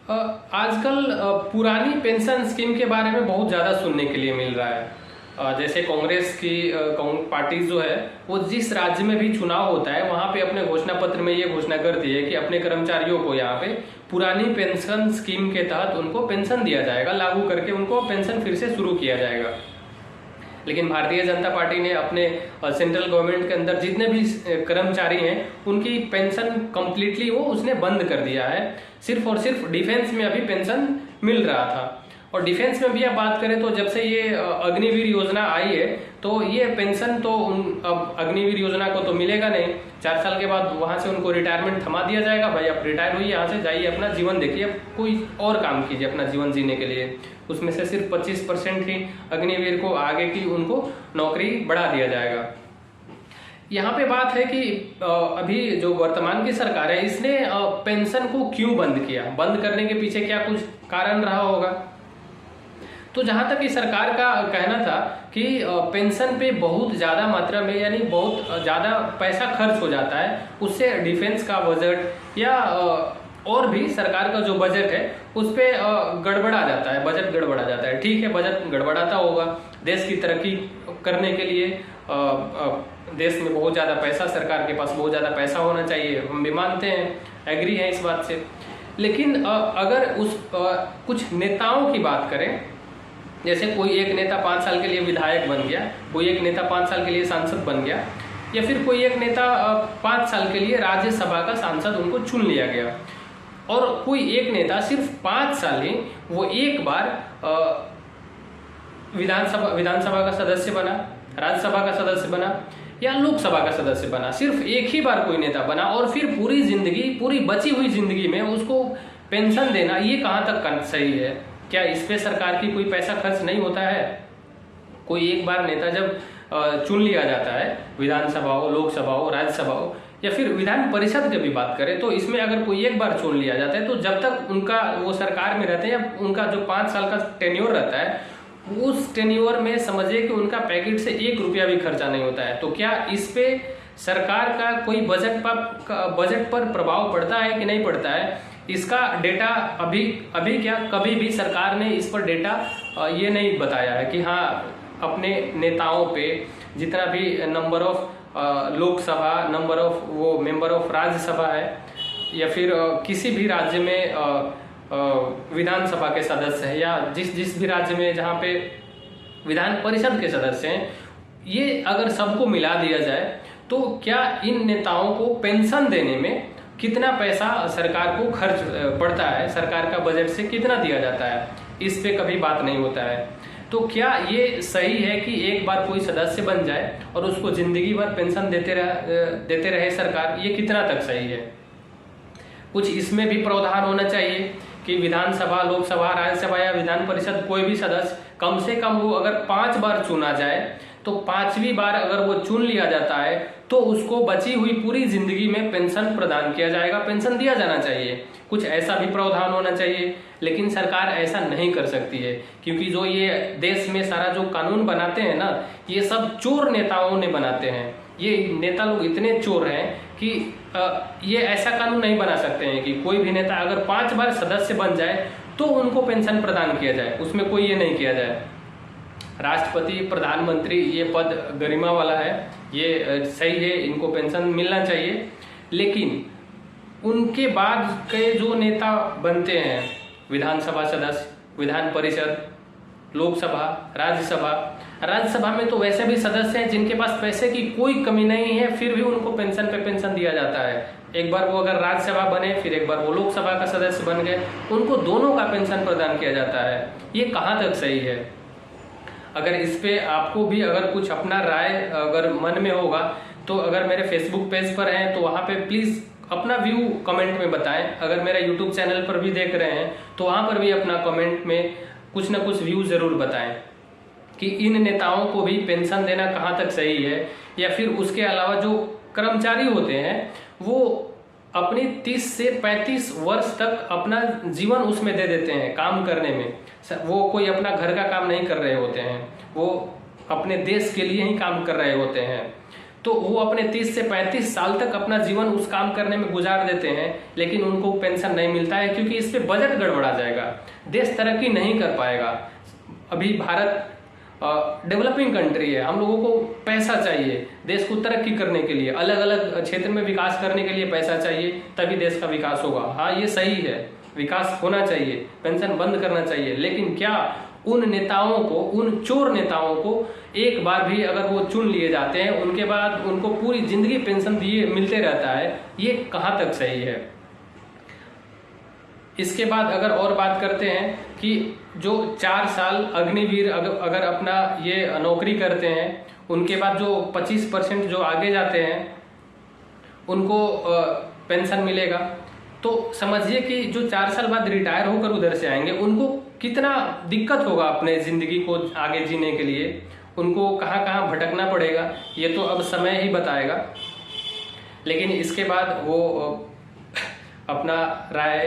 आजकल पुरानी pension scheme के बारे में बहुत ज़्यादा सुनने के लिए मिल रहा है। जैसे कांग्रेस की पार्टी जो है वो जिस राज्य में भी चुनाव होता है वहाँ पे अपने घोषणा पत्र में ये घोषणा करती है कि अपने कर्मचारियों को यहाँ पे पुरानी पेंशन स्कीम के तहत उनको पेंशन दिया जाएगा, लागू करके उनको पेंशन फिर से शुरू किया जाएगा। लेकिन भारतीय जनता पार्टी ने अपने सेंट्रल गवर्नमेंट के अंदर जितने भी कर्मचारी हैं उनकी पेंशन कंप्लीटली वो उसने बंद कर दिया है। सिर्फ और सिर्फ डिफेंस में अभी पेंशन मिल रहा था। और डिफेंस में भी आप बात करें तो जब से ये अग्निवीर योजना आई है तो ये पेंशन तो अब अग्निवीर योजना को तो मिलेगा नहीं। 4 साल के बाद वहां से उनको रिटायरमेंट थमा दिया जाएगा, भाई आप रिटायर हुई, यहाँ से जाइए, अपना जीवन देखिए, अब कोई और काम कीजिए अपना जीवन जीने के लिए। उसमें से सिर्फ 25% ही अग्निवीर को आगे की उनको नौकरी बढ़ा दिया जाएगा। यहाँ पे बात है कि अभी जो वर्तमान की सरकार है इसने पेंशन को क्यों बंद किया, बंद करने के पीछे क्या कुछ कारण रहा होगा। तो जहां तक इस सरकार का कहना था कि पेंशन पे बहुत ज़्यादा मात्रा में यानी बहुत ज़्यादा पैसा खर्च हो जाता है, उससे डिफेंस का बजट या और भी सरकार का जो बजट है उस पर गड़बड़ा जाता है, बजट गड़बड़ा जाता है। ठीक है, बजट गड़बड़ाता होगा, देश की तरक्की करने के लिए देश में बहुत ज़्यादा पैसा, सरकार के पास बहुत ज़्यादा पैसा होना चाहिए, हम भी मानते हैं, एग्री हैं इस बात से। लेकिन अगर कुछ नेताओं की बात करें, जैसे कोई एक नेता 5 साल के लिए विधायक बन गया, कोई एक नेता 5 साल के लिए सांसद बन गया, या फिर कोई एक नेता 5 साल के लिए राज्यसभा का सांसद उनको चुन लिया गया, और कोई एक नेता सिर्फ 5 साल ही वो एक बार विधानसभा का सदस्य बना, राज्यसभा का सदस्य बना या लोकसभा का सदस्य बना, सिर्फ एक ही बार कोई नेता बना और फिर पूरी जिंदगी, पूरी बची हुई जिंदगी में उसको पेंशन देना, ये कहाँ तक सही है। क्या इस पे सरकार की कोई पैसा खर्च नहीं होता है। कोई एक बार नेता जब चुन लिया जाता है, विधानसभा हो, लोकसभा हो, राज्यसभा हो या फिर विधान परिषद की भी बात करें, तो इसमें अगर कोई एक बार चुन लिया जाता है तो जब तक उनका वो सरकार में रहते हैं या उनका जो 5 साल का टेन्योर रहता है उस टेन्योर में समझिए कि उनका पैकेट से 1 रुपया भी खर्चा नहीं होता है। तो क्या इस पे सरकार का कोई बजट पर प्रभाव पड़ता है कि नहीं पड़ता है, इसका डेटा अभी क्या कभी भी सरकार ने इस पर डेटा ये नहीं बताया है कि हाँ अपने नेताओं पे जितना भी number of Lok Sabha, number of वो मेंबर ऑफ राज्यसभा है या फिर किसी भी राज्य में विधानसभा के सदस्य है या जिस भी राज्य में जहाँ पे विधान परिषद के सदस्य हैं, ये अगर सबको मिला दिया जाए तो क्या इन नेताओं को पेंशन देने में कितना पैसा सरकार को खर्च पड़ता है, सरकार का बजट से कितना दिया जाता है, इस पे कभी बात नहीं होता है। तो क्या ये सही है कि एक बार कोई सदस्य बन जाए और उसको जिंदगी भर पेंशन देते रहे सरकार, ये कितना तक सही है। कुछ इसमें भी प्रावधान होना चाहिए कि विधानसभा, लोकसभा, राज्यसभा या विधान परिषद कोई भी सदस्य कम से कम वो अगर 5 बार चुना जाए तो 5वीं बार अगर वो चुन लिया जाता है तो उसको बची हुई पूरी जिंदगी में पेंशन प्रदान किया जाएगा, पेंशन दिया जाना चाहिए। कुछ ऐसा भी प्रावधान होना चाहिए, लेकिन सरकार ऐसा नहीं कर सकती है क्योंकि जो ये देश में सारा जो कानून बनाते हैं ना, ये सब चोर नेताओं ने बनाते हैं। ये नेता लोग इतने चोर हैं कि ये ऐसा कानून नहीं बना सकते हैं कि कोई भी नेता अगर 5 बार सदस्य बन जाए तो उनको पेंशन प्रदान किया जाए, उसमें कोई ये नहीं किया जाए। राष्ट्रपति, प्रधानमंत्री, ये पद गरिमा वाला है, ये सही है, इनको पेंशन मिलना चाहिए। लेकिन उनके बाद के जो नेता बनते हैं, विधानसभा सदस्य, विधान परिषद, लोकसभा, राज्यसभा में तो वैसे भी सदस्य हैं जिनके पास पैसे की कोई कमी नहीं है, फिर भी उनको पेंशन पे पेंशन दिया जाता है। एक बार वो अगर राज्यसभा बने, फिर एक बार वो लोकसभा का सदस्य बन गए, उनको दोनों का पेंशन प्रदान किया जाता है। ये कहाँ तक सही है। अगर इस पे आपको भी अगर कुछ अपना राय अगर मन में होगा तो अगर मेरे फेसबुक पेज पर हैं तो वहाँ पे प्लीज़ अपना व्यू कमेंट में बताएं। अगर मेरा यूट्यूब चैनल पर भी देख रहे हैं तो वहाँ पर भी अपना कमेंट में कुछ ना कुछ व्यू ज़रूर बताएं कि इन नेताओं को भी पेंशन देना कहाँ तक सही है, या फिर उसके अलावा जो कर्मचारी होते हैं वो अपनी 30 से 35 वर्ष तक अपना जीवन उसमें दे देते हैं काम करने में। वो कोई अपना घर का काम नहीं कर रहे होते हैं, वो अपने देश के लिए ही काम कर रहे होते हैं। तो वो अपने 30 से 35 साल तक अपना जीवन उस काम करने में गुजार देते हैं, लेकिन उनको पेंशन नहीं मिलता है, क्योंकि इस पे बजट गड़बड़ा जाएगा, देश तरक्की नहीं कर पाएगा। अभी भारत डेवलपिंग कंट्री है, हम लोगों को पैसा चाहिए देश को तरक्की करने के लिए, अलग अलग क्षेत्र में विकास करने के लिए पैसा चाहिए, तभी देश का विकास होगा। हाँ, ये सही है, विकास होना चाहिए, पेंशन बंद करना चाहिए, लेकिन क्या उन नेताओं को, उन चोर नेताओं को एक बार भी अगर वो चुन लिए जाते हैं, उनके बाद उनको पूरी जिंदगी पेंशन दिए मिलते रहता है, ये कहाँ तक सही है। इसके बाद अगर और बात करते हैं कि जो 4 साल अग्निवीर अगर अपना ये नौकरी करते हैं, उनके बाद जो 25% जो आगे जाते हैं उनको पेंशन मिलेगा। तो समझिए कि जो 4 साल बाद रिटायर होकर उधर से आएंगे, उनको कितना दिक्कत होगा अपने जिंदगी को आगे जीने के लिए, उनको कहाँ कहाँ भटकना पड़ेगा, ये तो अब समय ही बताएगा। लेकिन इसके बाद वो अपना राय